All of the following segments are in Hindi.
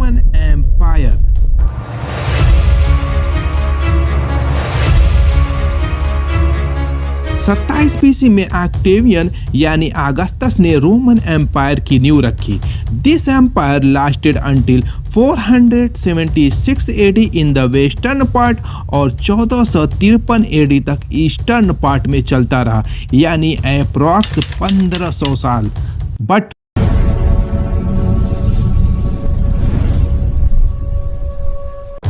Roman empire. सत्ताईस बीसी में ऑक्टेवियन यानी अगस्टस ने रोमन एम्पायर की नींव रखी। This empire lasted until 476 AD in the western part और 1453 एडी तक ईस्टर्न पार्ट में चलता रहा, यानी अप्रॉक्स 1500 साल। But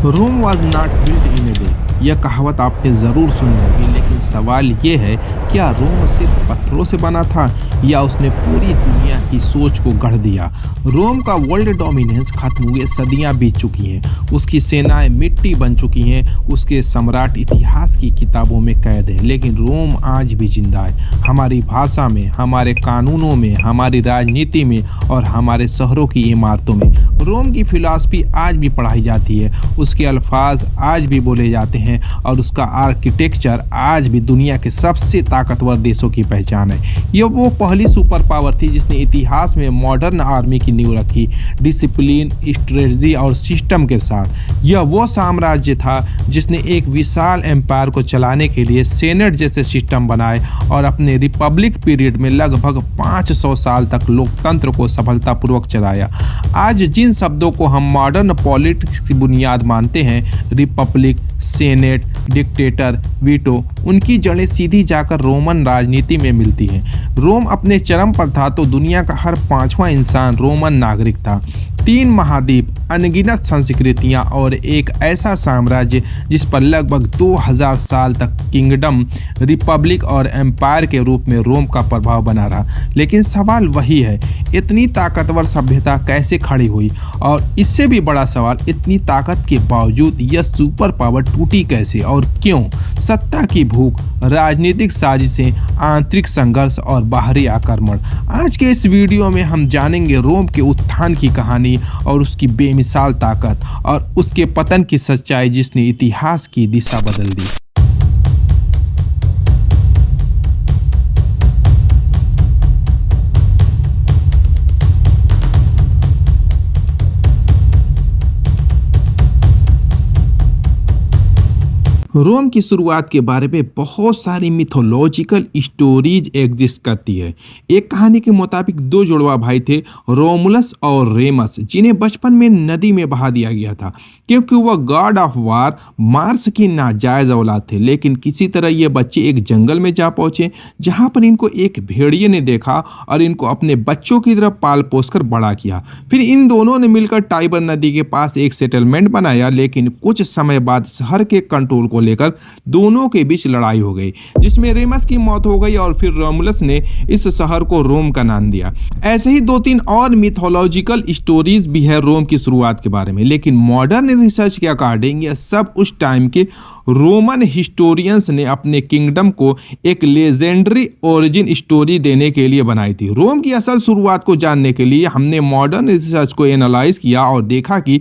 Rome was not built in a day. यह कहावत आपने ज़रूर सुनी होगी, लेकिन सवाल ये है, क्या रोम सिर्फ पत्थरों से बना था या उसने पूरी दुनिया की सोच को गढ़ दिया? रोम का वर्ल्ड डोमिनेंस खत्म हुए सदियां बीत चुकी हैं, उसकी सेनाएं मिट्टी बन चुकी हैं, उसके सम्राट इतिहास की किताबों में कैद हैं, लेकिन रोम आज भी जिंदा है, हमारी भाषा में, हमारे कानूनों में, हमारी राजनीति में और हमारे शहरों की इमारतों में। रोम की फिलॉसफी आज भी पढ़ाई जाती है, उसके अल्फाज आज भी बोले जाते हैं और उसका आर्किटेक्चर आज भी दुनिया के सबसे ताकतवर देशों की पहचान है। यह वो पहली सुपर पावर थी जिसने इतिहास में मॉडर्न आर्मी की नींव रखी, डिसिप्लिन, स्ट्रेटजी और सिस्टम के साथ। यह वो साम्राज्य था जिसने एक विशाल एम्पायर को चलाने के लिए सेनेट जैसे सिस्टम बनाए और अपने रिपब्लिक पीरियड में लगभग 500 साल तक लोकतंत्र को सफलतापूर्वक चलाया। आज जिन शब्दों को हम मॉडर्न पॉलिटिक्स की बुनियाद मानते हैं, रिपब्लिक, सेनेट, डिक्टेटर, वीटो, उनकी जड़ें सीधी जाकर रोमन राजनीति में मिलती हैं। रोम अपने चरम पर था तो दुनिया का हर 5वां इंसान रोमन नागरिक था। 3 महाद्वीप, अनगिनत संस्कृतियां और एक ऐसा साम्राज्य जिस पर लगभग 2000 साल तक किंगडम, रिपब्लिक और एम्पायर के रूप में रोम का प्रभाव बना रहा। लेकिन सवाल वही है, इतनी ताकतवर सभ्यता कैसे खड़ी हुई? और इससे भी बड़ा सवाल, इतनी ताकत के बावजूद यह सुपर पावर टूटी कैसे और क्यों? सत्ता की भूख, राजनीतिक साजिशें, आंतरिक संघर्ष और बाहरी आक्रमण। आज के इस वीडियो में हम जानेंगे रोम के उत्थान की कहानी और उसकी बेमिसाल ताकत और उसके पतन की सच्चाई जिसने इतिहास की दिशा बदल दी। रोम की शुरुआत के बारे में बहुत सारी मिथोलॉजिकल स्टोरीज एग्जिस्ट करती है। एक कहानी के मुताबिक 2 जुड़वा भाई थे, रोमुलस और रेमस, जिन्हें बचपन में नदी में बहा दिया गया था क्योंकि वह गॉड ऑफ वार मार्स की नाजायज औलाद थे। लेकिन किसी तरह ये बच्चे एक जंगल में जा पहुंचे जहां पर इनको एक भेड़िए ने देखा और इनको अपने बच्चों की तरफ पाल पोस कर बड़ा किया। फिर इन दोनों ने मिलकर टाइबर नदी के पास एक सेटलमेंट बनाया, लेकिन कुछ समय बाद शहर के कंट्रोल को लेकर दोनों के बीच लड़ाई हो गई, जिसमें रेमस की मौत हो गई और फिर रोमुलस ने इस शहर को रोम का नाम दिया। ऐसे ही 2-3 और मिथोलॉजिकल स्टोरीज भी है रोम की शुरुआत के बारे में, लेकिन मॉडर्न रिसर्च के अकॉर्डिंग यह सब उस टाइम के रोमन हिस्टोरियंस ने अपने किंगडम को एक लेजेंडरी ओरिजिन स्टोरी देने के लिए बनाई थी। रोम की असल शुरुआत को जानने के लिए हमने मॉडर्न रिसर्च को एनालाइज किया और देखा कि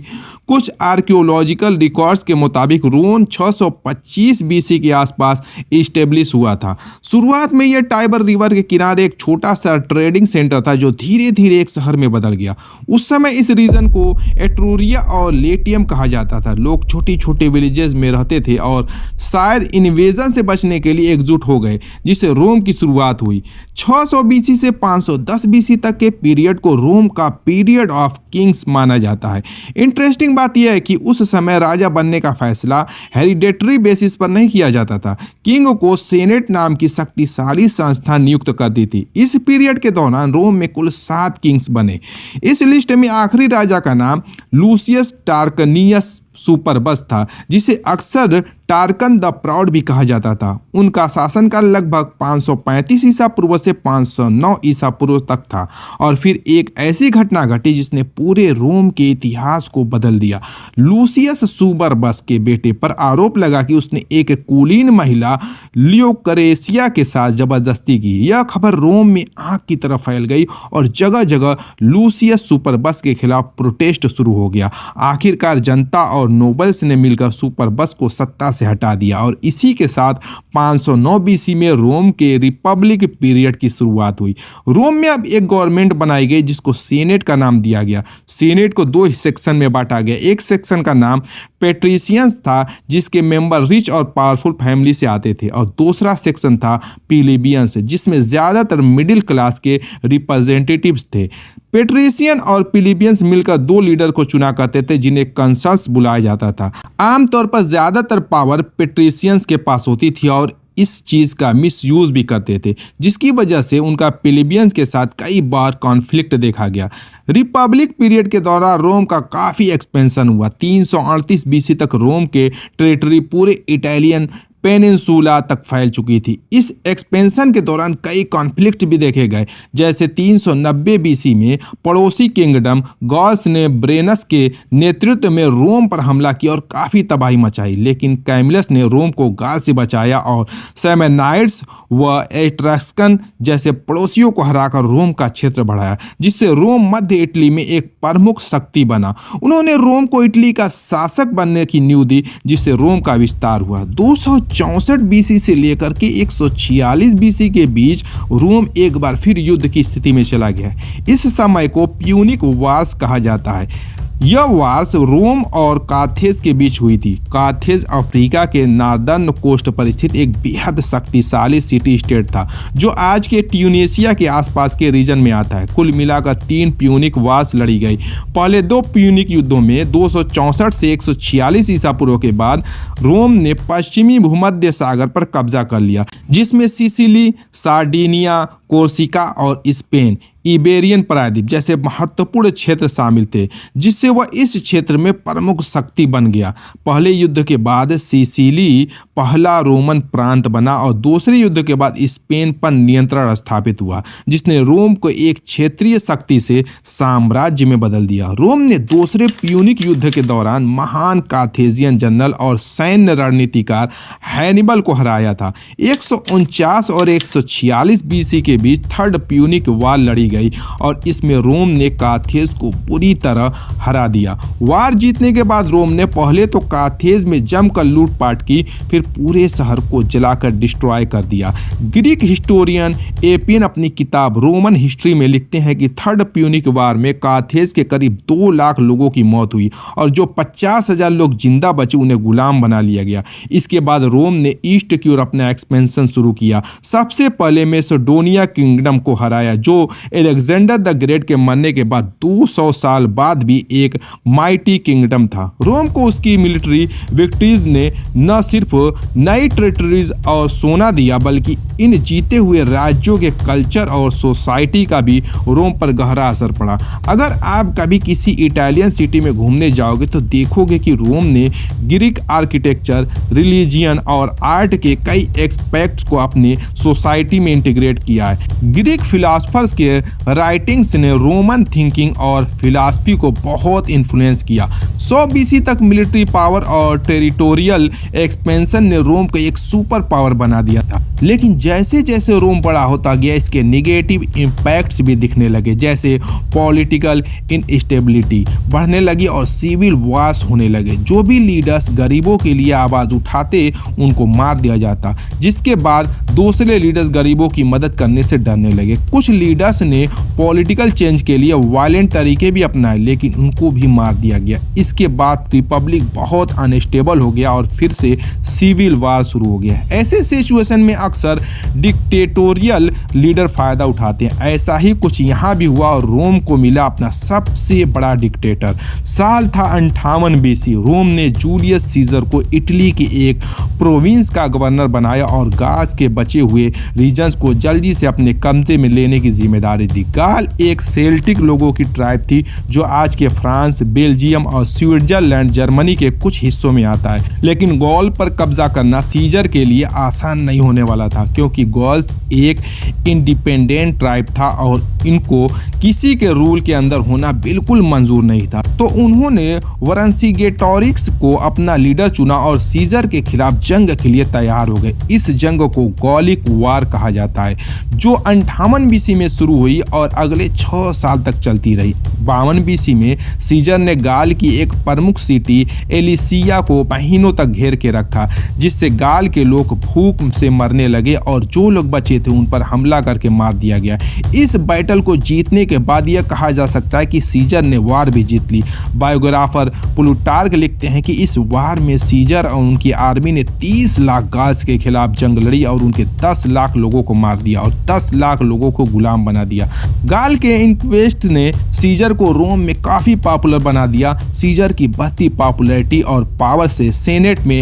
कुछ आर्कियोलॉजिकल रिकॉर्ड्स के मुताबिक रोम 625 बीसी के आसपास इस्टेब्लिश हुआ था। शुरुआत में यह टाइबर रिवर के किनारे एक छोटा सा ट्रेडिंग सेंटर था जो धीरे धीरे एक शहर में बदल गया। उस समय इस रीजन को एट्रूरिया और लेटियम कहा जाता था। लोग छोटे छोटे विलेजेस में रहते थे और शायद इन्वेजन से बचने के लिए एकजुट हो गए, जिससे रोम की शुरुआत हुई। 600 बीसी से 510 बीसी तक के पीरियड को रोम का पीरियड ऑफ किंग्स माना जाता है। इंटरेस्टिंग बात यह है कि उस समय राजा बनने का फैसला हेरिडेटरी बेसिस पर नहीं किया जाता था। किंग को सेनेट नाम की शक्तिशाली संस्था नियुक्त करती थी। इस पीरियड के दौरान रोम में कुल 7 किंग्स बने। इस लिस्ट में आखिरी राजा का नाम लूसियस टार्कनियस सुपरबस था, जिसे अक्सर टार्कन द प्राउड भी कहा जाता था। उनका शासनकाल लगभग 535 ईसा पूर्व से 509 ईसा पूर्व तक था और फिर एक ऐसी घटना घटी जिसने पूरे रोम के इतिहास को बदल दिया। लूसियस सुपरबस के बेटे पर आरोप लगा कि उसने एक कुलीन महिला लियोक्रेसिया के साथ जबरदस्ती की। यह खबर रोम में आग की तरह फैल गई और जगह जगह लूसियस सुपरबस के खिलाफ प्रोटेस्ट शुरू हो गया। आखिरकार जनता और और नोबल्स ने मिलकर सुपरबस को सत्ता से हटा दिया और इसी के साथ 509 बीसी में रोम के रिपब्लिक पीरियड की शुरुआत हुई। रोम में अब एक गवर्नमेंट बनाई गई जिसको सीनेट का नाम दिया गया। सीनेट को दो सेक्शन में बांटा गया। एक सेक्शन का नाम पेट्रिशियंस था जिसके मेंबर रिच और पावरफुल फैमिली से आते थे और दूसरा सेक्शन था प्लीबियंस जिसमें ज्यादातर मिडिल क्लास के रिप्रेजेंटेटिव्स थे। पेट्रिशियन और प्लीबियंस मिलकर दो लीडर को चुना करते थे जिन्हें कंसल्स बुलाया जाता था। आमतौर पर ज्यादातर पावर पेट्रिशियंस के पास होती थी और इस चीज का मिसयूज भी करते थे जिसकी वजह से उनका प्लीबियंस के साथ कई बार कॉन्फ्लिक्ट देखा गया। रिपब्लिक पीरियड के दौरान रोम का काफी एक्सपेंशन हुआ। 338 बीसी तक रोम के टेरिटरी पूरे इटालियन पेनिनसुला तक फैल चुकी थी। इस एक्सपेंशन के दौरान कई कॉन्फ्लिक्ट भी देखे गए, जैसे 390 बीसी में पड़ोसी किंगडम गॉल्स ने ब्रेनस के नेतृत्व में रोम पर हमला किया और काफ़ी तबाही मचाई, लेकिन कैमिलस ने रोम को गाल से बचाया और सैमेनाइड्स व एट्रस्कन जैसे पड़ोसियों को हराकर रोम का क्षेत्र बढ़ाया, जिससे रोम मध्य इटली में एक प्रमुख शक्ति बना। उन्होंने रोम को इटली का शासक बनने की नींव दी, जिससे रोम का विस्तार हुआ। 264 बीसी से लेकर के 146 बीसी के बीच रोम एक बार फिर युद्ध की स्थिति में चला गया। इस समय को प्यूनिक वार्स कहा जाता है। यह वार्स रोम और कार्थेज के बीच हुई थी। कार्थेज अफ्रीका के नॉर्दर्न कोस्ट पर स्थित एक बेहद शक्तिशाली सिटी स्टेट था जो आज के ट्यूनीशिया के आसपास के रीजन में आता है। कुल मिलाकर 3 प्यूनिक वार्स लड़ी गई। पहले 2 प्यूनिक युद्धों में 264 से 146 ईसा पूर्व के बाद रोम ने पश्चिमी भूमध्य सागर पर कब्जा कर लिया, जिसमें सिसिली, सार्डिनिया, कोर्सिका और स्पेन, इबेरियन प्रायद्वीप जैसे महत्वपूर्ण क्षेत्र शामिल थे, जिससे वह इस क्षेत्र में प्रमुख शक्ति बन गया। पहले युद्ध के बाद सिसिली पहला रोमन प्रांत बना और दूसरे युद्ध के बाद स्पेन पर नियंत्रण स्थापित हुआ, जिसने रोम को एक क्षेत्रीय शक्ति से साम्राज्य में बदल दिया। रोम ने दूसरे प्यूनिक युद्ध के दौरान महान कार्थेजियन जनरल और सैन्य रणनीतिकार हैनिबल को हराया था। 149 और 146 बीसी के बीच थर्ड प्यूनिक वार लड़ी गई और इसमें रोम ने कार्थेज को पूरी तरह हरा दिया। वार जीतने के बाद रोम ने पहले तो कार्थेज में जमकर लूटपाट की, फिर पूरे शहर को जलाकर डिस्ट्रॉय कर दिया। ग्रीक हिस्टोरियन एपियन अपनी किताब रोमन हिस्ट्री में लिखते हैं कि थर्ड प्यूनिक वार में कार्थेज के करीब 2 लाख लोगों की मौत हुई और जो 50,000 लोग जिंदा बचे उन्हें गुलाम बना लिया गया। इसके बाद रोम ने ईस्ट की ओर अपना एक्सपेंशन शुरू किया। सबसे पहले मैसेडोनिया किंगडम को हराया, जो अलेक्जेंडर द ग्रेट के मरने के बाद 200 साल बाद भी एक माइटी किंगडम था। रोम को उसकी मिलिट्री विक्ट्रीज ने न सिर्फ नई टेरिटरीज और सोना दिया, बल्कि इन जीते हुए राज्यों के कल्चर और सोसाइटी का भी रोम पर गहरा असर पड़ा। अगर आप कभी किसी इटालियन सिटी में घूमने जाओगे तो देखोगे कि रोम ने ग्रीक आर्किटेक्चर, रिलीजियन और आर्ट के कई एस्पेक्ट्स को अपनी सोसाइटी में इंटीग्रेट किया है। ग्रीक फिलासफर्स के राइटिंग्स ने रोमन थिंकिंग और फिलॉसफी को बहुत इन्फ्लुएंस किया। 100 बीसी तक मिलिट्री पावर और टेरिटोरियल एक्सपेंशन ने रोम को एक सुपर पावर बना दिया था, लेकिन जैसे जैसे रोम बड़ा होता गया इसके नेगेटिव इम्पैक्ट्स भी दिखने लगे, जैसे पॉलिटिकल इनस्टेबिलिटी बढ़ने लगी और सिविल वॉर्स होने लगे। जो भी लीडर्स गरीबों के लिए आवाज उठाते उनको मार दिया जाता, जिसके बाद दूसरे लीडर्स गरीबों की मदद करने से डरने लगे। कुछ लीडर्स ने पॉलिटिकल चेंज के लिए वायलेंट तरीके भी अपनाए, लेकिन उनको भी मार दिया गया। इसके बाद रिपब्लिक बहुत अनस्टेबल हो गया और फिर से सिविल वार शुरू हो गया। ऐसे सिचुएशन में अक्सर डिक्टेटोरियल लीडर फायदा उठाते हैं। ऐसा ही कुछ यहाँ भी हुआ और रोम को मिला अपना सबसे बड़ा डिक्टेटर। साल था 58 बीसी। रोम ने जूलियस सीजर को इटली के एक प्रोविंस का गवर्नर बनाया और गाज के बचे हुए रीजन्स को जल्दी से अपने कब्जे में लेने की जिम्मेदारी दी। गाल एक सेल्टिक लोगों की ट्राइब थी जो आज के फ्रांस, बेल्जियम और स्विट्जरलैंड, जर्मनी के कुछ हिस्सों में आता है। लेकिन गॉल पर कब्जा करना सीजर के लिए आसान नहीं होने वाला था, क्योंकि गॉल्स एक इंडिपेंडेंट ट्राइब था और इनको किसी के रूल के अंदर होना बिल्कुल मंजूर नहीं था। तो उन्होंने वर्सिंगेटोरिक्स को अपना लीडर चुना और सीजर के खिलाफ जंग के लिए तैयार हो गए। इस जंग को गॉलिक वार कहा जाता है, जो 58 बीसी में शुरू हुई हुई और अगले 6 साल तक चलती रही। 52 बीसी में सीजर ने गाल की एक प्रमुख सिटी एलिसिया को महीनों तक घेर के रखा, जिससे गाल के लोग भूख से मरने लगे और जो लोग बचे थे उन पर हमला करके मार दिया गया। इस बैटल को जीतने के बाद यह कहा जा सकता है कि सीजर ने वार भी जीत ली। बायोग्राफर प्लूटार्क लिखते हैं कि इस वार में सीजर और उनकी आर्मी ने 30 लाख गाल्स के खिलाफ जंग लड़ी और उनके 10 लाख लोगों को मार दिया और 10 लाख लोगों को गुलाम बना दिया। गाल के इन्क्वेस्ट ने सीजर को रोम में काफी पॉपुलर बना दिया। सीजर की बढ़ती पॉपुलैरिटी और पावर से सेनेट में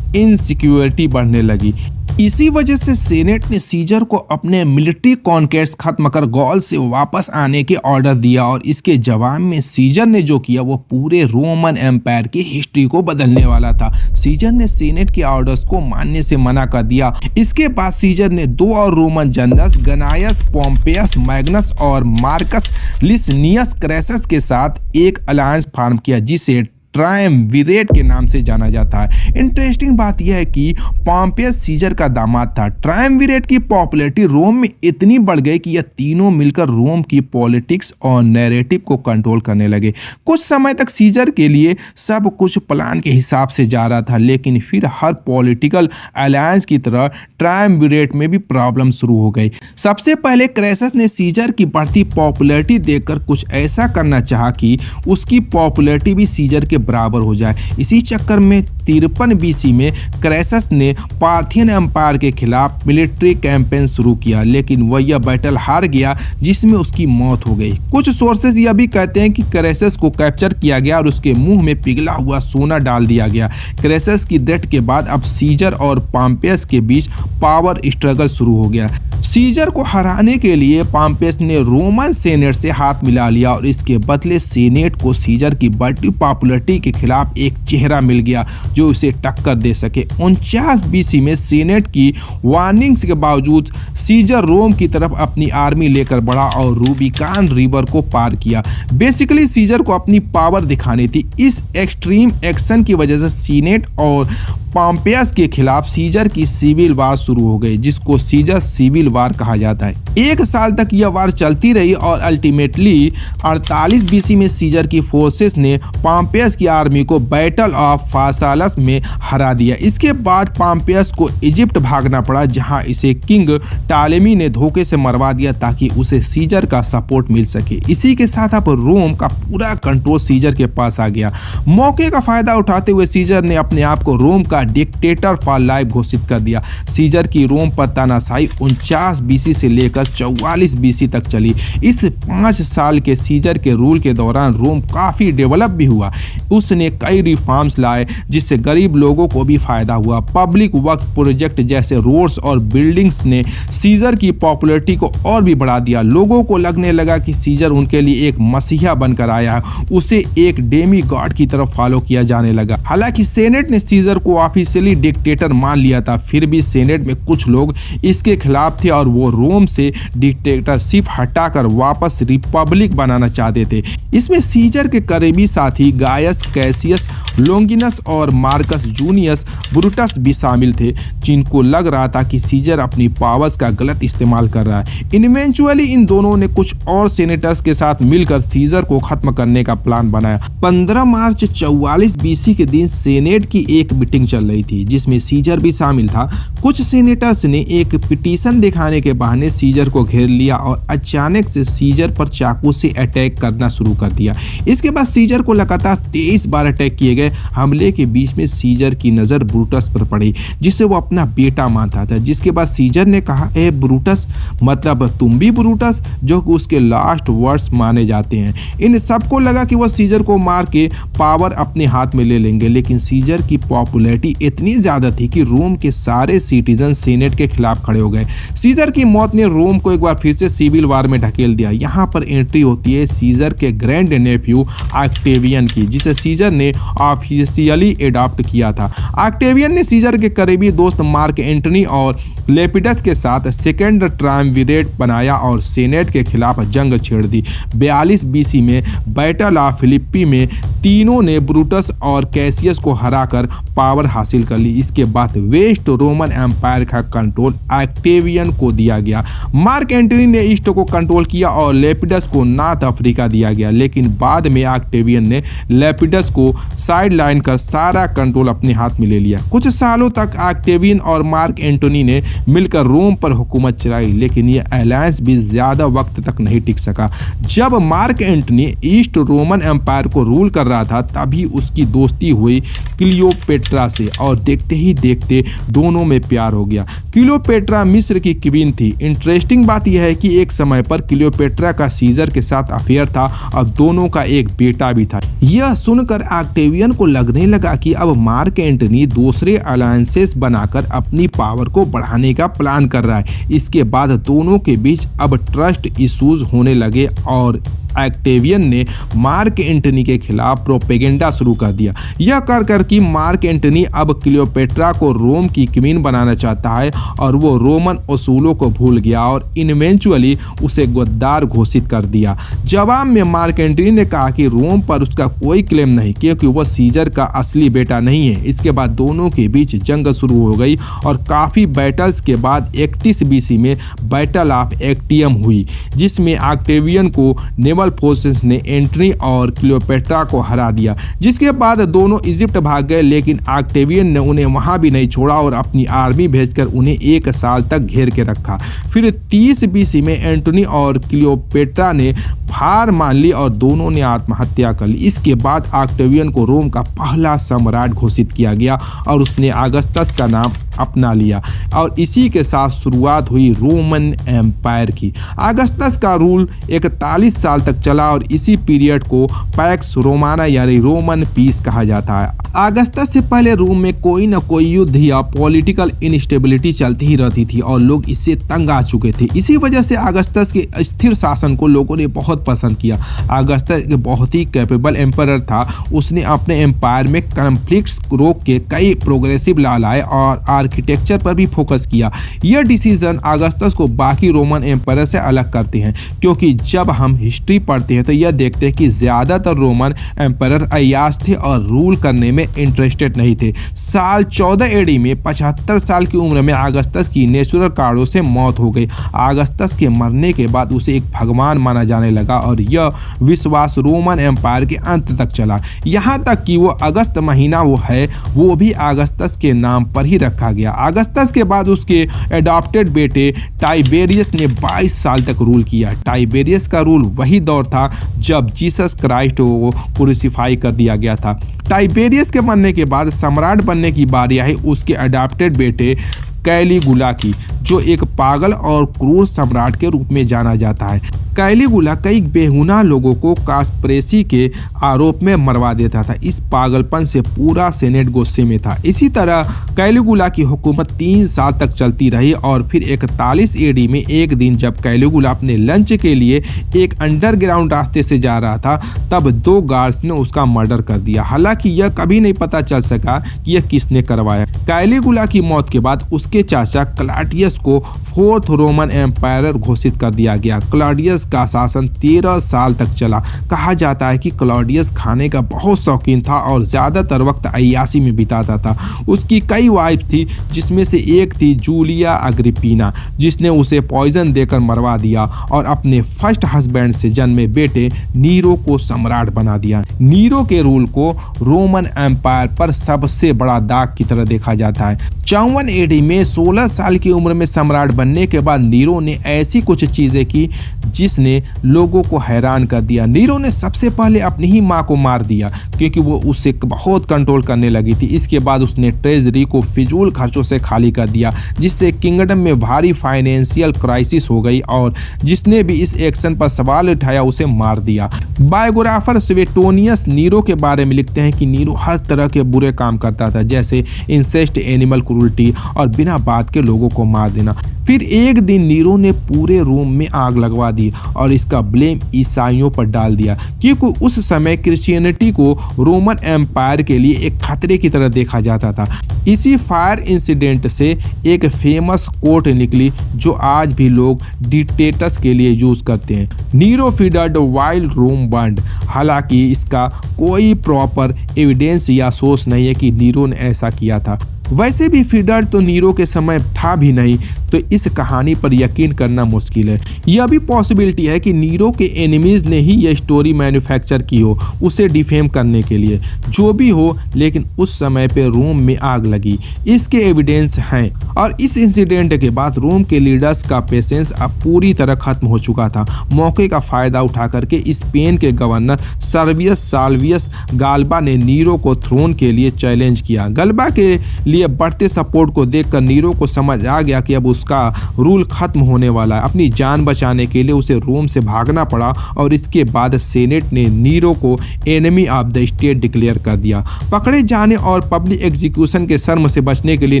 इनसिक्योरिटी बढ़ने लगी। इसी वजह से सेनेट ने सीजर को अपने मिलिट्री कॉन्क्वेस्ट खत्म कर गॉल से वापस आने के ऑर्डर दिया और इसके जवाब में सीजर ने जो किया वो पूरे रोमन एम्पायर की हिस्ट्री को बदलने वाला था। सीजर ने सेनेट के ऑर्डर्स को मानने से मना कर दिया। इसके बाद सीजर ने 2 और रोमन जनरल्स गनायस पोम्पेयस मैग्नस और मार्कस लिसिनियस क्रेसस के साथ एक अलायंस फॉर्म किया, जिसे ट्रायम्विरेट के नाम से जाना जाता है। इंटरेस्टिंग बात यह है कि पोम्पेयस सीजर का दामाद था। ट्रायम्विरेट की पॉपुलैरिटी रोम में इतनी बढ़ गई कि यह तीनों मिलकर रोम की पॉलिटिक्स और नैरेटिव को कंट्रोल करने लगे। कुछ समय तक सीजर के लिए सब कुछ प्लान के हिसाब से जा रहा था, लेकिन फिर हर पॉलिटिकल अलायंस की तरह ट्रायम्विरेट में भी प्रॉब्लम शुरू हो गई। सबसे पहले क्रेसस ने सीजर की बढ़ती पॉपुलैरिटी देखकर कुछ ऐसा करना चाहा कि उसकी पॉपुलैरिटी भी सीजर के बराबर हो जाए। इसी चक्कर में 53 बीसी में क्रेसस ने पार्थियन एम्पायर के खिलाफ मिलिट्री कैंपेन शुरू किया, लेकिन वह यह बैटल हार गया, जिसमें उसकी मौत हो गई। कुछ सोर्सेज यह भी कहते हैं कि क्रेसस को कैप्चर किया गया और उसके मुंह में पिघला हुआ सोना डाल दिया गया। क्रेसस की डेथ के बाद अब सीजर और पोम्पेयस के बीच पावर स्ट्रगल शुरू हो गया। सीजर को हराने के लिए पोम्पेयस ने रोमन सेनेट से हाथ मिला लिया और इसके बदले सेनेट को सीजर की बढ़ती पॉपुलैरिटी के खिलाफ एक चेहरा मिल गया जो उसे टक्कर दे सके। 49 बीसी में सेनेट की वार्निंग्स के बावजूद सीजर रोम की तरफ अपनी आर्मी लेकर बढ़ा और रूबिकान रिवर को पार किया। बेसिकली सीजर को अपनी पावर दिखानी थी। इस एक्सट्रीम एक्शन की वजह से सीनेट और पोम्पेयस के खिलाफ सीजर की सिविल वार शुरू हो गई, जिसको सीजर सिविल वार कहा जाता है। 1 साल तक यह वार चलती रही और अल्टीमेटली 48 बीसी में सीजर की फोर्सेस ने पोम्पेयस की आर्मी को बैटल ऑफ फासालस में हरा दिया। इसके बाद पोम्पेयस को इजिप्ट भागना पड़ा, जहां इसे किंग टालेमी ने धोखे से मरवा दिया ताकि उसे सीजर का सपोर्ट मिल सके। इसी के साथ अब रोम का पूरा कंट्रोल सीजर के पास आ गया। मौके का फायदा उठाते हुए सीजर ने अपने आप को रोम का डिक्टेटर फॉर लाइफ घोषित कर दिया। सीजर की रोम पर तानाशाही 49 बीसी से लेकर 44 बीसी तक चली। इस 5 साल के सीजर के रूल के दौरान रोम काफी डेवलप भी हुआ। उसने कई रिफॉर्म्स लाए, जिससे गरीब लोगों को भी फायदा हुआ। पब्लिक वर्क्स प्रोजेक्ट जैसे रोड्स और बिल्डिंग्स ने सीजर की पॉपुलैरिटी को और भी बढ़ा दिया। लोगों को लगने लगा कि सीजर उनके लिए एक मसीहा बनकर आया है। उसे एक डेमी गॉड की तरफ फॉलो किया जाने लगा। हालांकि सेनेट ने सीजर को ऑफिशियली डिक्टेटर मान लिया था, फिर भी सेनेट में कुछ लोग इसके खिलाफ थे और वो रोम से डिक्टेटरशिप हटाकर वापस रिपब्लिक बनाना चाहते थे। इसमें सीजर के करीबी साथी गायस कैसियस लोंगिनस और मार्कस जूनियस ब्रूटस भी शामिल थे, जिनको लग रहा था कि सीजर अपनी पावर्स का गलत इस्तेमाल कर रहा है। इवेंचुअली इन दोनों ने कुछ और सेनेटर्स के साथ मिलकर सीजर को खत्म करने का प्लान बनाया। 15 मार्च 44 बीसी के दिन सेनेट की एक मीटिंग चल रही थी, जिसमें सीजर भी शामिल था। कुछ सेनेटर्स ने एक पिटीशन दिखाने के बहाने सीजर को घेर लिया और अचानक से सीजर पर चाकू से अटैक करना शुरू कर दिया। इसके बाद सीजर को लगातार 23 बार अटैक किए गए। हमले के बीच में सीजर की नजर ब्रूटस पर पड़ी, जिसे वो अपना बेटा मानता था। जिसके बाद सीजर ने कहा, ए ब्रूटस, मतलब तुम भी ब्रूटस, जो कि उसके लास्ट वर्ड्स माने जाते हैं। इन सबको लगा कि वह सीजर को मार के पावर अपने हाथ में ले लेंगे, लेकिन सीजर की पॉपुलैरिटी इतनी ज्यादा थी कि रोम के सारे सिटीजन सेनेट के खिलाफ खड़े हो गए। सीजर की मौत ने रोम को एक बार फिर से सिविल वार में ढकेल दिया। यहाँ पर एंट्री होती है सीजर के ग्रैंड नेफ्यू ऑक्टेवियन की, जिसे सीजर ने ऑफिशियली एडॉप्ट किया था। ऑक्टेवियन ने सीजर के करीबी दोस्त मार्क एंटनी और लेपिडस के साथ सेकेंड ट्रायम्विरेट बनाया और सेनेट के खिलाफ जंग छेड़ दी। 42 बीसी में बैटल ऑफ फिलिप्पी में तीनों ने ब्रूटस और कैसियस को हराकर पावर हासिल कर ली। इसके बाद वेस्ट रोमन एम्पायर का कंट्रोल ऑक्टेवियन को दिया गया। मार्क एंटनी ने ईस्ट को कंट्रोल किया और लेपिडस को नॉर्थ अफ्रीका दिया गया, लेकिन बाद में ऑक्टेवियन ने लेपिडस को साइड लाइन कर सारा कंट्रोल अपने हाथ में ले लिया। कुछ सालों तक ऑक्टेवियन और मार्क एंटनी ने मिलकर रोम पर हुकूमत चलाई, लेकिन यह अलायंस भी ज्यादा वक्त तक नहीं टिक सका। जब Mark Antony east Roman empire को रूल कर रहा था, तभी उसकी दोस्ती हुई क्लियोपेट्रा से और देखते ही देखते दोनों में प्यार हो गया। क्लियोपेट्रा मिस्र की क्वीन थी। इंटरेस्टिंग बात यह है कि एक समय पर क्लियोपेट्रा का सीजर के साथ अफेयर था और दोनों का एक बेटा भी था। यह सुनकर ऑक्टेवियन को लगने लगा कि अब मार्क एंटनी दूसरे अलायंसेस बनाकर अपनी पावर को बढ़ाने का प्लान कर रहा है। इसके बाद दोनों के बीच अब ट्रस्ट इश्यूज होने लगे और ऑक्टेवियन ने मार्क एंटनी के खिलाफ प्रोपेगेंडा शुरू कर दिया। यह कर कि मार्क एंटनी अब क्लियोपेट्रा को रोम की क्वीन बनाना चाहता है और वो रोमन उसूलों को भूल गया और इवेंचुअली उसे गद्दार घोषित कर दिया। जवाब में मार्क एंटनी ने कहा कि रोम पर उसका कोई क्लेम नहीं, क्योंकि वह सीजर का असली बेटा नहीं है। इसके बाद दोनों के बीच जंग शुरू हो गई और काफ़ी बैटल्स के बाद 31 बीसी में बैटल ऑफ एक्टियम हुई, जिसमें ऑक्टेवियन को फोर्सेस ने एंटनी और क्लियोपेट्रा को हरा दिया। जिसके बाद दोनों इजिप्ट भाग गए, लेकिन ऑक्टेवियन ने उन्हें वहां भी नहीं छोड़ा और अपनी आर्मी भेजकर उन्हें 1 साल तक घेर के रखा। फिर 30 बीसी में एंटनी और क्लियोपेट्रा ने हार मान ली और दोनों ने आत्महत्या कर ली। इसके बाद ऑक्टेवियन को रोम का पहला सम्राट घोषित किया गया और उसने अगस्टस का नाम अपना लिया और इसी के साथ शुरुआत हुई रोमन एम्पायर की। अगस्टस का रूल 41 साल तक चला और इसी पीरियड को पैक्स रोमाना यानी रोमन पीस कहा जाता है। अगस्टस से पहले रोम में कोई न कोई युद्ध या पॉलिटिकल इनस्टेबिलिटी चलती ही रहती थी और लोग इससे तंग आ चुके थे। इसी वजह से अगस्टस के स्थिर शासन को लोगों ने बहुत पसंद किया। अगस्टस एक बहुत ही कैपेबल एम्परर था। उसने अपने एम्पायर में कॉन्फ्लिक्ट्स रोक के कई प्रोग्रेसिव लॉ लाए और आर्किटेक्चर पर भी फोकस किया। यह डिसीजन अगस्टस को बाकी रोमन एम्पायर से अलग करते हैं, क्योंकि जब हम हिस्ट्री पढ़ते हैं तो यह देखते हैं कि ज़्यादातर रोमन एम्पायर अय्याश थे और रूल करने में इंटरेस्टेड नहीं थे। साल 14 एडी में 75 साल की उम्र में अगस्टस की नेचुरल कारणों से मौत हो गई। अगस्टस के मरने के बाद उसे एक भगवान माना जाने लगा और यह विश्वास रोमन एम्पायर के अंत तक चला। यहाँ तक कि वो अगस्त महीना वो भी अगस्टस के नाम पर ही रखा गया। अगस्टस के बाद उसके एडॉप्टेड बेटे टाइबेरियस ने 22 साल तक रूल किया। टाइबेरियस का रूल वही दौर था जब जीसस क्राइस्ट को क्रूसिफाई कर दिया गया था। टाइबेरियस के मरने के बाद सम्राट बनने की बारी आई उसके अडॉप्टेड बेटे कैलिगुला की, जो एक पागल और क्रूर सम्राट के रूप में जाना जाता है। कैलिगुला कई बेगुनाह लोगों को कास्परेसी के आरोप में मरवा देता था। इस पागलपन से पूरा सेनेट गुस्से में था। इसी तरह कैलिगुला की हुकूमत 3 साल तक चलती रही और फिर 41 एडी में एक दिन जब कैलिगुला अपने लंच के लिए एक अंडरग्राउंड रास्ते से जा रहा था, तब 2 गार्ड्स ने उसका मर्डर कर दिया। हालांकि यह कभी नहीं पता चल सका कि यह किसने करवाया। कैलिगुला की मौत के बाद उसके चाचा क्लॉडियस को 4th रोमन एम्पायर घोषित कर दिया गया। क्लॉडियस का शासन 13 साल तक चला। कहा जाता है कि क्लॉडियस खाने का बहुत शौकीन था और ज्यादातर वक्त अय्याशी में बिताता था। उसकी कई वाइफ थी, जिसमें से एक थी जूलिया अग्रिपीना, जिसने उसे पॉइजन देकर मरवा दिया और अपने फर्स्ट हस्बैंड से जन्मे बेटे नीरो को सम्राट बना दिया। नीरो के रूल को रोमन एम्पायर पर सबसे बड़ा दाग की तरह देखा जाता है। 54 एडी में 16 साल की उम्र में सम्राट बनने के बाद नीरो ने ऐसी कुछ चीजें की जिसने लोगों को हैरान कर दिया। नीरो ने सबसे पहले अपनी ही मां को मार दिया, क्योंकि वो उसे बहुत कंट्रोल करने लगी थी। इसके बाद उसने ट्रेजरी को फिजूल खर्चों से खाली कर दिया, जिससे किंगडम में भारी फाइनेंशियल क्राइसिस हो गई और जिसने भी इस एक्शन पर सवाल उठाया उसे मार दिया। बायोग्राफर स्वेटोनियस नीरो के बारे में लिखते हैं कि नीरो हर तरह के बुरे काम करता था, जैसे इंसेस्ट, एनिमल क्रूरटी और बिना बिना बात के लोगों को मार देना। फिर एक दिन नीरो ने पूरे रोम में आग लगवा दी और इसका ब्लेम ईसाइयों पर डाल दिया, क्योंकि उस समय क्रिश्चियनिटी को रोमन एम्पायर के लिए एक खतरे की तरह देखा जाता था। इसी फायर इंसिडेंट से एक फेमस कोट निकली जो आज भी लोग डिक्टेटर्स के लिए यूज करते हैं, नीरो फीडर्ड वाइल रोम बर्न्ड। हालांकि इसका कोई प्रॉपर एविडेंस या सोर्स नहीं है कि नीरो ने ऐसा किया था। वैसे भी फीडर तो नीरो के समय था भी नहीं, तो इस कहानी पर यकीन करना मुश्किल है। यह भी पॉसिबिलिटी है कि नीरो के एनिमीज ने ही यह स्टोरी मैन्युफैक्चर की हो उसे डिफेम करने के लिए। जो भी हो, लेकिन उस समय पे रोम में आग लगी, इसके एविडेंस हैं। और इस इंसिडेंट के बाद रोम के लीडर्स का पेशेंस अब पूरी तरह खत्म हो चुका था। मौके का फायदा उठा करके स्पेन के गवर्नर सर्वियस साल्वियस गाल्बा ने नीरो को थ्रोन के लिए चैलेंज किया। गाल्बा के लिए बढ़ते सपोर्ट को देखकर नीरो को समझ आ गया कि अब उसका रूल खत्म होने वाला है। अपनी जान बचाने के लिए उसे रोम से भागना पड़ा और इसके बाद सेनेट ने नीरो को enemy of the state declare कर दिया। पकड़े जाने और पब्लिक एग्जीक्यूशन के शर्म से बचने के लिए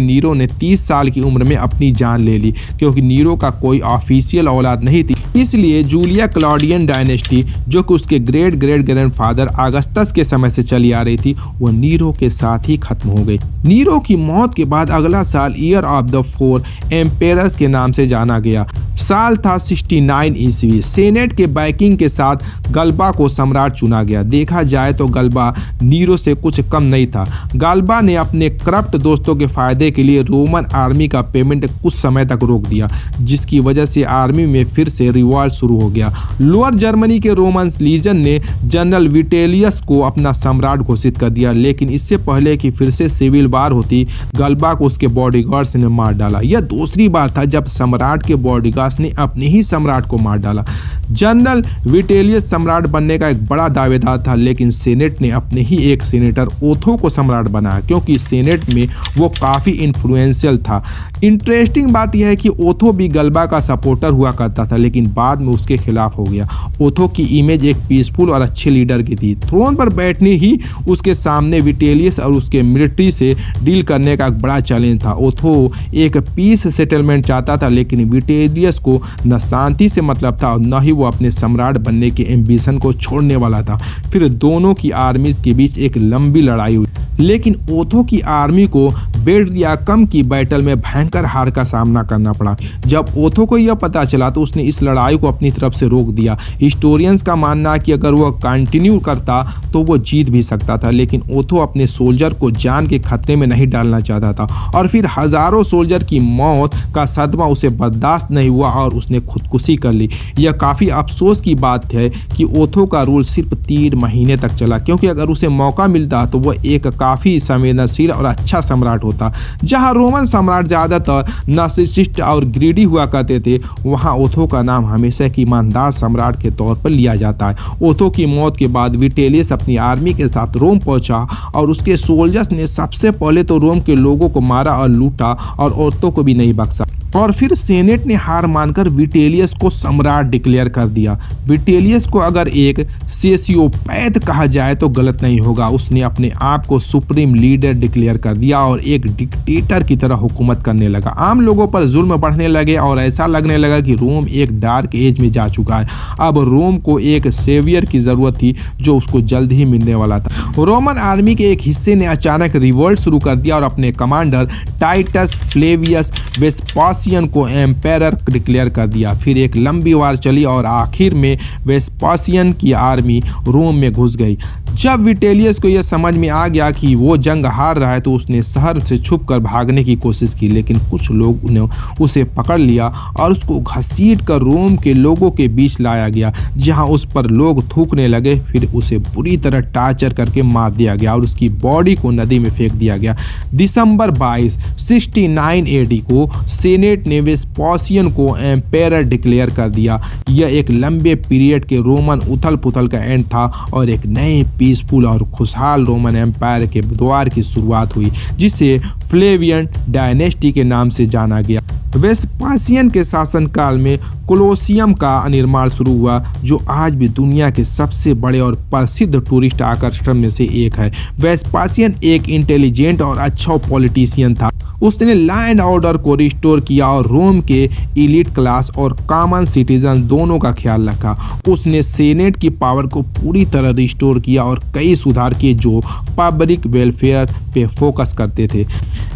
नीरो ने 30 साल की उम्र में अपनी जान ले ली। क्योंकि नीरो का कोई ऑफिशियल औलाद नहीं थी, इसलिए जूलिया क्लॉडियन डायनेस्टी, जो कि उसके ग्रेट ग्रैंडफादर अगस्टस के समय से चली आ रही थी, वह नीरो के साथ ही खत्म हो गई। नीरो की मौत के बाद अगला साल ईयर ऑफ द 4 एम्पेयर्स के नाम से जाना गया। साल था 69 ईस्वी। सेनेट के बैकिंग के साथ गाल्बा को सम्राट चुना गया। देखा जाए तो गाल्बा नीरो से कुछ कम नहीं था। गाल्बा ने अपने करप्ट दोस्तों के फायदे के लिए रोमन आर्मी का पेमेंट कुछ समय तक रोक दिया, जिसकी वजह से आर्मी में फिर से रिवॉल्ट शुरू हो गया। लोअर जर्मनी के रोमन लीजन ने जनरल विटेलियस को अपना सम्राट घोषित कर दिया, लेकिन इससे पहले कि फिर से सिविल वार होती, गाल्बा को उसके बॉडीगार्ड्स ने मार डाला। यह दूसरी बार था जब सम्राट के बॉडीगार्ड्स ने अपने ही सम्राट को मार डाला। जनरल विटेलियस सम्राट बनने का एक बड़ा दावेदार था, लेकिन सेनेट ने अपने ही एक सीनेटर ओथो को सम्राट बनाया, क्योंकि सेनेट में वो काफ़ी इन्फ्लुएंशियल था। इंटरेस्टिंग बात यह है कि ओथो भी गाल्बा का सपोर्टर हुआ करता था, लेकिन बाद में उसके खिलाफ हो गया। ओथो की इमेज एक पीसफुल और अच्छे लीडर की थी। थ्रोन पर बैठने ही उसके सामने विटेलियस और उसके मिलिट्री से डील करने का एक बड़ा चैलेंज था। ओथो एक पीस सेटलमेंट चाहता था, लेकिन विटेलियस को न शांति से मतलब था और न ही वो अपने सम्राट बनने के एम्बिशन को छोड़ने वाला था। फिर दोनों की आर्मीज के बीच एक लंबी लड़ाई हुई, लेकिन ओथो की आर्मी को बेड कम की बैटल में भयंकर हार का सामना करना पड़ा। जब ओथो को यह पता चला तो उसने इस लड़ाई को अपनी तरफ से रोक दिया। हिस्टोरियंस का मानना है कि अगर वह कंटिन्यू करता तो वो जीत भी सकता था, लेकिन ओथो अपने सोल्जर को जान के खतरे में नहीं डालना चाहता था। और फिर हजारों सोल्जर की मौत का सदमा उसे बर्दाश्त नहीं हुआ और उसने खुदकुशी कर ली। यह काफ़ी अफसोस की बात है कि ओथो का रूल सिर्फ 3 महीने तक चला, क्योंकि अगर उसे मौका मिलता तो वह एक काफ़ी संवेदनशील और अच्छा सम्राट होता। जहां रोमन सम्राट ज़्यादातर नार्सिसिस्ट और ग्रीडी हुआ करते थे, वहां ओथो का नाम हमेशा एक ईमानदार सम्राट के तौर पर लिया जाता है। ओथो की मौत के बाद विटेलियस अपनी आर्मी के साथ रोम पहुंचा और उसके सोल्जर्स ने सबसे पहले तो रोम के लोगों को मारा और लूटा और औरतों को भी नहीं बख्शा। और फिर सेनेट ने हार मानकर विटेलियस को सम्राट डिक्लेयर कर दिया। विटेलियस को अगर एक सोशियोपैथ कहा जाए तो गलत नहीं होगा। उसने अपने आप को सुप्रीम लीडर डिक्लेयर कर दिया और एक डिक्टेटर की तरह हुकूमत करने लगा। आम लोगों पर जुल्म बढ़ने लगे और ऐसा लगने लगा कि रोम एक डार्क एज में जा चुका है। अब रोम को एक सेवियर की जरूरत थी जो उसको जल्द ही मिलने वाला था। रोमन आर्मी के एक हिस्से ने अचानक रिवोल्ट शुरू कर दिया और अपने कमांडर टाइटस फ्लेवियस वेस्पासियन को एम्पायर डिक्लेयर कर दिया। फिर एक लंबी वार चली और आखिर में वेस्पासियन की आर्मी रोम में घुस गई। जब विटेलियस को यह समझ में आ गया कि वो जंग हार रहा है तो उसने शहर से छुपकर भागने की कोशिश की, लेकिन कुछ लोग ने उसे पकड़ लिया और उसको घसीट कर रोम के लोगों के बीच लाया गया, जहां उस पर लोग थूकने लगे। फिर उसे बुरी तरह टार्चर करके मार दिया गया और उसकी बॉडी को नदी में फेंक दिया गया। दिसंबर 22, 69 AD को सेनेट ने वेस्पासियन को एम्पायर डिक्लेयर कर दिया। यह एक लंबे पीरियड के रोमन उथल पुथल का एंड था और एक नए पीसफुल और खुशहाल रोमन एम्पायर के द्वार की शुरुआत हुई, जिसे फ्लेवियन डायनेस्टी के नाम से जाना गया। वेस्पासियन के शासनकाल में कोलोसियम का निर्माण शुरू हुआ, जो आज भी दुनिया के सबसे बड़े और प्रसिद्ध टूरिस्ट आकर्षण में से एक है। वेस्पासियन एक इंटेलिजेंट और अच्छा पॉलिटिशियन था। उसने लॉ एंड ऑर्डर को रिस्टोर किया और रोम के एलीट क्लास और कॉमन सिटीजन दोनों का ख्याल रखा। उसने सेनेट की पावर को पूरी तरह रिस्टोर किया और कई सुधार किए जो पब्लिक वेलफेयर पे फोकस करते थे।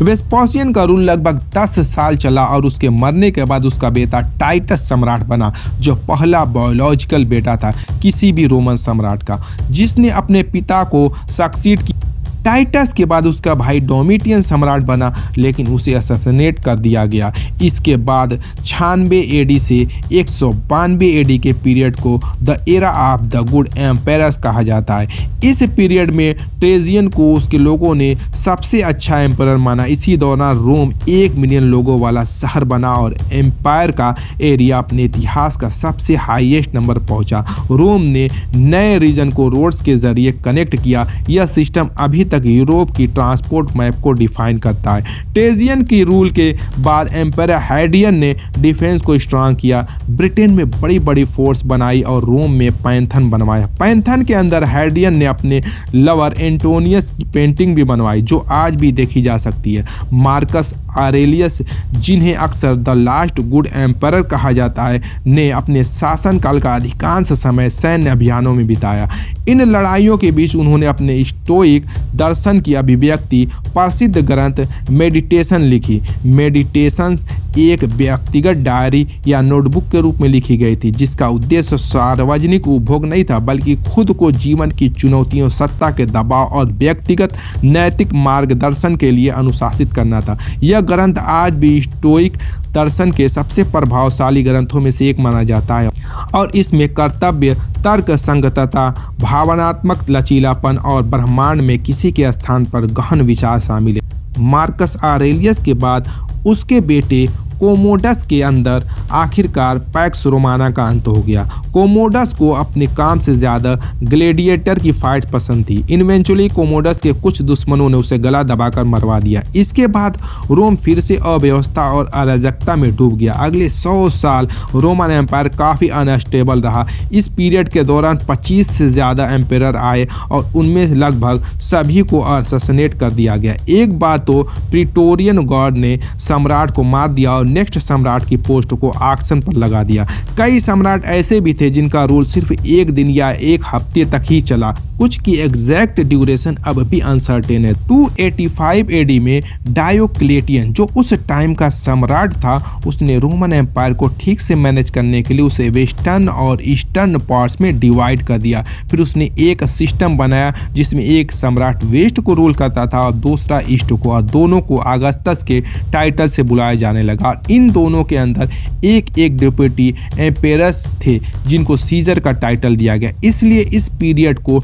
वेस्पासियन का रूल लगभग 10 साल चला और उसके मरने के बाद उसका बेटा टाइटस सम्राट बना, जो पहला बायोलॉजिकल बेटा था किसी भी रोमन सम्राट का जिसने अपने पिता को सक्सीड किया। टाइटस के बाद उसका भाई डोमिटियन सम्राट बना, लेकिन उसे असैसिनेट कर दिया गया। इसके बाद 96 एडी से 192 एडी के पीरियड को the era of the good empires कहा जाता है। इस पीरियड में ट्रेजियन को उसके लोगों ने सबसे अच्छा एम्पायर माना। इसी दौरान रोम 1 मिलियन लोगों वाला शहर बना और एम्पायर का एरिया अपने इतिहास का सबसे हाईएस्ट नंबर पहुंचा। रोम ने नए रीजन को रोड्स के जरिए कनेक्ट किया। यह सिस्टम अभी तक यूरोप की ट्रांसपोर्ट मैप को डिफाइन करता है। ट्रेजियन की रूल के बाद एम्पायर हैडियन ने डिफेंस को स्ट्रांग किया, ब्रिटेन में बड़ी बड़ी फोर्स बनाई और रोम में पैंथन बनवाया। पैंथन के अंदर हैडियन ने अपने लवर एंटोनियस की पेंटिंग भी बनवाई जो आज भी देखी जा सकती है। मार्कस आरेलियस, जिन्हें अक्सर द लास्ट गुड एम्पायर कहा जाता है, ने अपने शासनकाल का अधिकांश समय सैन्य अभियानों में बिताया। इन लड़ाइयों के बीच उन्होंने अपने स्टोइक दर्शन की अभिव्यक्ति प्रसिद्ध ग्रंथ मेडिटेशन लिखी। मेडिटेशंस एक व्यक्तिगत डायरी या नोटबुक के रूप में लिखी गई थी जिसका उद्देश्य सार्वजनिक उपभोग नहीं था बल्कि खुद को जीवन की चुनौतियों, सत्ता के दबाव और व्यक्तिगत नैतिक मार्गदर्शन के लिए अनुशासित करना था। यह ग्रंथ आज भी स्टोइक दर्शन के सबसे प्रभावशाली ग्रंथों में से एक माना जाता है और इसमें कर्तव्य, तर्क संगतता, भावनात्मक लचीलापन और ब्रह्मांड में किसी के स्थान पर गहन विचार शामिल है। मार्कस आरेलियस के बाद उसके बेटे कोमोडस के अंदर आखिरकार पैक्स रोमाना का अंत हो गया। कोमोडस को अपने काम से ज़्यादा ग्लेडिएटर की फाइट पसंद थी। इवेंचुअली कोमोडस के कुछ दुश्मनों ने उसे गला दबाकर मरवा दिया। इसके बाद रोम फिर से अव्यवस्था और अराजकता में डूब गया। अगले 100 साल रोमन एम्पायर काफ़ी अनस्टेबल रहा। इस पीरियड के दौरान 25 से ज़्यादा एम्पायर आए और उनमें लगभग सभी को असैसिनेट कर दिया गया। एक बार तो प्रीटोरियन गार्ड ने सम्राट को मार दिया और नेक्स्ट सम्राट की पोस्ट को ऑक्शन पर लगा दिया। कई सम्राट ऐसे भी थे जिनका रूल सिर्फ 1 दिन या 1 हफ्ते तक ही चला। कुछ की एग्जैक्ट ड्यूरेशन अब भी अनसर्टेन है। 285 एडी में डायोक्लेटियन, जो उस टाइम का सम्राट था, उसने रोमन एम्पायर को ठीक से मैनेज करने के लिए उसे वेस्टर्न और ईस्टर्न पार्ट्स में डिवाइड कर दिया। फिर उसने एक सिस्टम बनाया जिसमें एक सम्राट वेस्ट को रूल करता था और दूसरा ईस्ट को, और दोनों को अगस्टस के टाइटल से बुलाया जाने लगा। इन दोनों के अंदर एक एक डिप्टी एम्पेरर्स थे जिनको सीजर का टाइटल दिया गया, इसलिए इस पीरियड को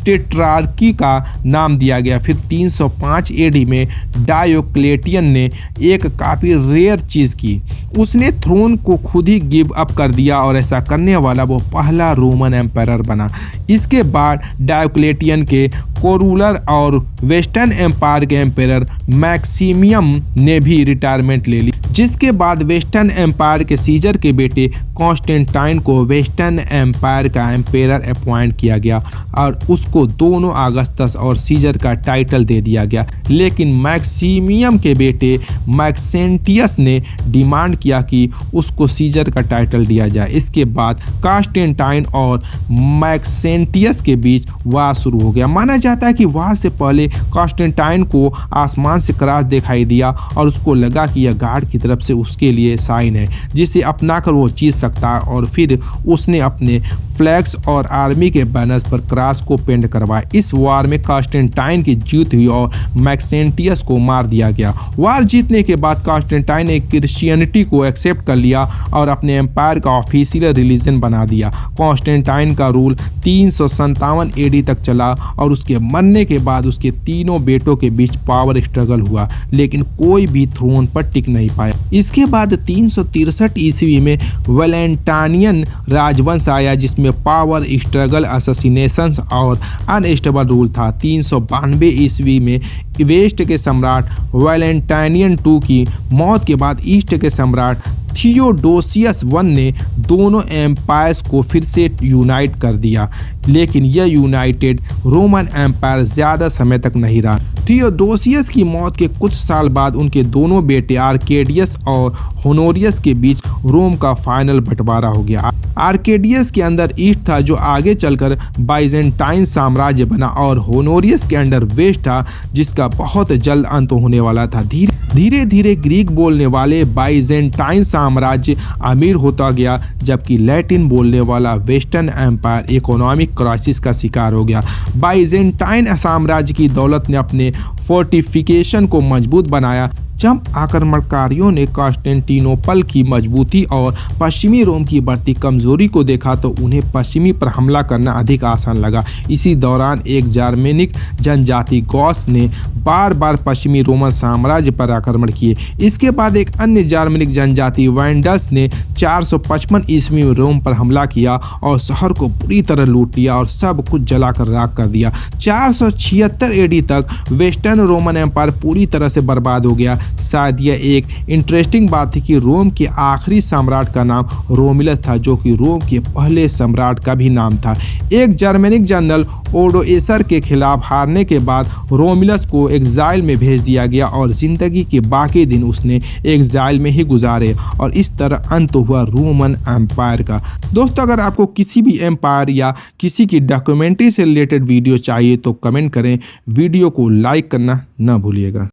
टेट्रार्की का नाम दिया गया। फिर 305 एडी में डायोक्लेटियन ने एक काफ़ी रेयर चीज़ की, उसने थ्रोन को खुद ही गिव अप कर दिया और ऐसा करने वाला वो पहला रोमन एम्पायर बना। इसके बाद डायोक्लेटियन के कोरूलर और वेस्टर्न एम्पायर के एम्पायर मैक्सिमियम ने भी रिटायरमेंट ले ली, जिसके बाद वेस्टर्न एम्पायर के सीजर के बेटे कॉन्स्टेंटाइन को वेस्टर्न एम्पायर का एम्पायर अपॉइंट किया गया और उसको दोनों अगस्टस और सीजर का टाइटल दे दिया गया। लेकिन मैक्सिमियम के बेटे मैक्सेंटियस ने डिमांड किया कि उसको सीजर का टाइटल दिया जाए। इसके बाद कॉन्स्टेंटाइन और मैक्सेंटियस के बीच वार शुरू हो गया। माना जाता है कि वार से पहले कॉन्स्टेंटाइन को आसमान से क्रॉस दिखाई दिया और उसको लगा कि यह गॉड की तरफ से उसके लिए साइन है जिसे अपनाकर वो जीत सकता है, और फिर उसने अपने फ्लैग्स और आर्मी के बैनर्स पर क्रॉस को पेंट करवाया। इस वार में कॉन्स्टेंटाइन की जीत हुई और मैक्सेंटियस को मार दिया गया। वार जीतने के बाद कॉन्स्टेंटाइन ने क्रिश्चियनिटी को एक्सेप्ट कर लिया और अपने एम्पायर का ऑफिशियल रिलीजन बना दिया। कॉन्स्टेंटाइन का रूल 357 एडी तक चला और उसके मरने के बाद उसके तीनों बेटों के बीच पावर स्ट्रगल हुआ, लेकिन कोई भी थ्रोन पर टिक नहीं पाया। इसके बाद 363 ईस्वी में वैलेंटानियन राजवंश आया जिसमें पावर स्ट्रगल, असैसिनेशंस और अनस्टेबल रूल था। 392 ईस्वी में वेस्ट के सम्राट वैलेंटानियन II की मौत के बाद ईस्ट के सम्राट थियोडोसियस I ने दोनों एम्पायर्स को फिर से यूनाइट कर दिया, लेकिन यह यूनाइटेड रोमन एम्पायर ज़्यादा समय तक नहीं रहा। थियोडोसियस की मौत के कुछ साल बाद उनके दोनों बेटे आर्केडियस और होनोरियस के बीच रोम का फाइनल बंटवारा हो गया। आर्केडियस के अंदर ईस्ट था जो आगे चलकर बाइजेंटाइन साम्राज्य बना, और होनोरियस के अंडर वेस्ट था जिसका बहुत जल्द अंत होने वाला था। धीरे धीरे ग्रीक बोलने वाले बाइजेंटाइन साम्राज्य अमीर होता गया, जबकि लैटिन बोलने वाला वेस्टर्न एम्पायर इकोनॉमिक क्राइसिस का शिकार हो गया। बाइजेंटाइन साम्राज्य की दौलत ने अपने फोर्टिफिकेशन को मजबूत बनाया। जब आक्रमणकारियों ने कॉन्स्टेंटिनोपल की मजबूती और पश्चिमी रोम की बढ़ती कमजोरी को देखा तो उन्हें पश्चिमी पर हमला करना अधिक आसान लगा। इसी दौरान एक जर्मेनिक जनजाति गॉस ने बार बार पश्चिमी रोमन साम्राज्य पर आक्रमण किए। इसके बाद एक अन्य जर्मेनिक जनजाति वैंडल्स ने 455 ईस्वी में रोम पर हमला किया और शहर को पूरी तरह लूट लिया और सब कुछ जलाकर राख कर दिया। 476 एडी तक वेस्टर्न रोमन एम्पायर पूरी तरह से बर्बाद हो गया। शायद यह एक इंटरेस्टिंग बात थी कि रोम के आखिरी सम्राट का नाम रोमिलस था, जो कि रोम के पहले सम्राट का भी नाम था। एक जर्मेनिक जनरल ओडोएसर के खिलाफ हारने के बाद रोमिलस को एग्जाइल में भेज दिया गया और जिंदगी के बाकी दिन उसने एग्जाइल में ही गुजारे, और इस तरह अंत हुआ रोमन एम्पायर का। दोस्तों, अगर आपको किसी भी एम्पायर या किसी की डॉक्यूमेंट्री से रिलेटेड वीडियो चाहिए तो कमेंट करें। वीडियो को लाइक करना न भूलिएगा।